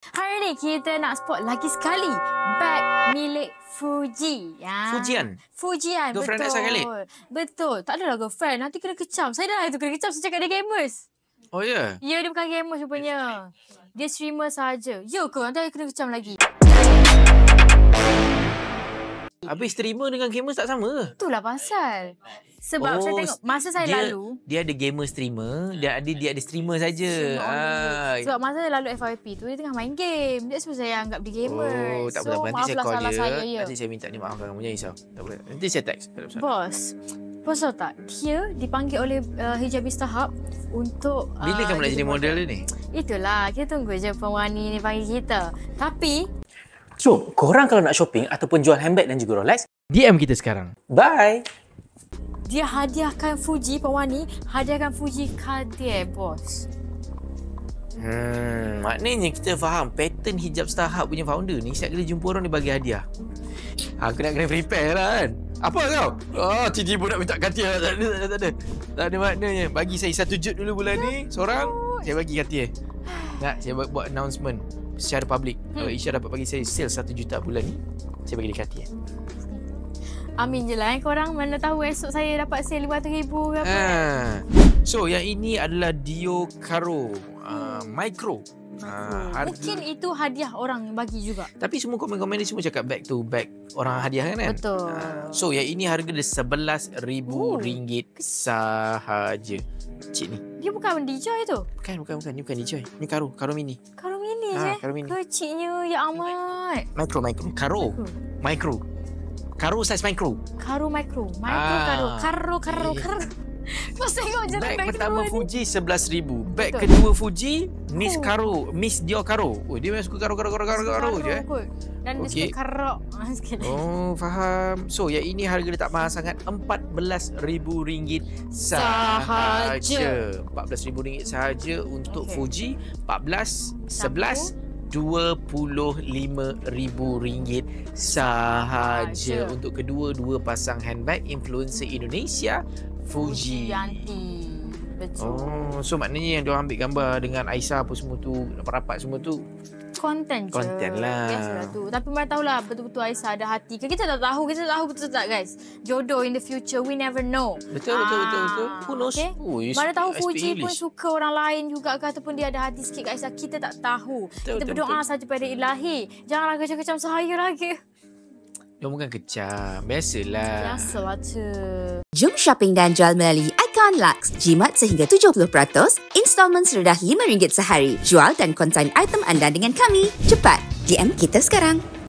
Hari ni kita nak spot lagi sekali beg milik Fuji. Ya. Fujian, Girlfriend betul. Aisyah Khalid? Betul. Tak adalah girlfriend. Nanti kena kecam. Saya dah itu kena kecam. Saya cakap dia gamers. Oh ya? Ya, dia bukan gamers rupanya. Dia streamer sahaja. Ya ke? Nanti saya kena kecam lagi. Habis streamer dengan gamers tak sama ke? Itulah pasal. Sebab saya tengok masa saya lalu. Dia ada gamer streamer, dia ada streamer saja. Sebab masa saya lalu FYP tu dia tengah main game. That's why saya anggap dia gamer. Oh, tak So, apa. Nanti saya call dia. Saya, ya. Nanti saya minta dia maafkan kamu. Jangan risau. Tak boleh. Nanti saya text. Bos tahu tak? Dia dipanggil oleh Hijabista Hub untuk... Bila kamu nak jadi model dia ni? Itulah. Kita tunggu je Pemwani ni panggil kita. Tapi... So, korang kalau nak shopping ataupun jual handbag dan juga Rolex, DM kita sekarang. bye! Dia hadiahkan Fuji, Pemwani. Hadiahkan Fuji Cartier, bos. Maknanya kita faham pattern Hijab Starhub punya founder ni setiap kali jumpa orang dia bagi hadiah. Aku nak kena prepare lah kan. Apa kau? Oh, tiba-tiba nak minta Cartier. Tak ada maknanya. Bagi saya 1 jut dulu bulan ni. Seorang, saya bagi Cartier. Nak, saya buat announcement secara public. Kalau Isha dapat bagi saya sale 1 juta bulan ni, saya bagi dia Cartier. Amin je lah korang. Mana tahu esok saya dapat sale 500,000 ke apa. So, yang ini adalah Dio Caro Micro. Mungkin itu hadiah orang yang bagi juga. Tapi semua komen-komen ni semua cakap back to back orang hadiah kan? Betul. So yang ini harga dia RM11,000 sahaja. Cik ni. Dia bukan DJI tu. Bukan. Ni bukan DJI. Ni Caro mini. Karo mini je. Caro mini. Kecilnya ya amat. Micro. Caro. Micro. Caro size micro. Karo micro. Karo. Mas tengok je Bag pertama kedua Fuji RM11,000. Bag Betul. kedua Fuji Miss Dio Caro. Oh, dia memang suka Caro je. Dan dia Okey. suka karok. Sikit. Oh, faham. So, yang ini harga dia tak mahal sangat. RM14,000 sahaja. RM14,000 sahaja untuk Fuji. 14, 11, RM25,000 sahaja untuk kedua-dua pasang handbag influencer Indonesia Fuji. Betul. Oh, so maknanya yang diorang ambil gambar dengan Aisyah apa semua tu, rapat-rapat semua tu. Konten je. Konten lah. Biasalah tu. Tapi mana tahulah betul-betul Aisyah ada hati ke. Kita tak tahu. Betul tak guys. Jodoh in the future. We never know. Betul. Who knows? Okay? Oh, Mana tahu speak Fuji pun English. suka orang lain juga ke. Ataupun dia ada hati sikit kat Aisyah. Kita tak tahu. Kita berdoa saja pada ilahi. Janganlah kecam-kecam saya lagi. Dia bukan kecam. Biasalah. Biasalah tu. Jom shopping dan jual melalui Icon Lux. Jimat sehingga 70%, installment serendah RM5 sehari. Jual dan konsign item anda dengan kami. Cepat, DM kita sekarang.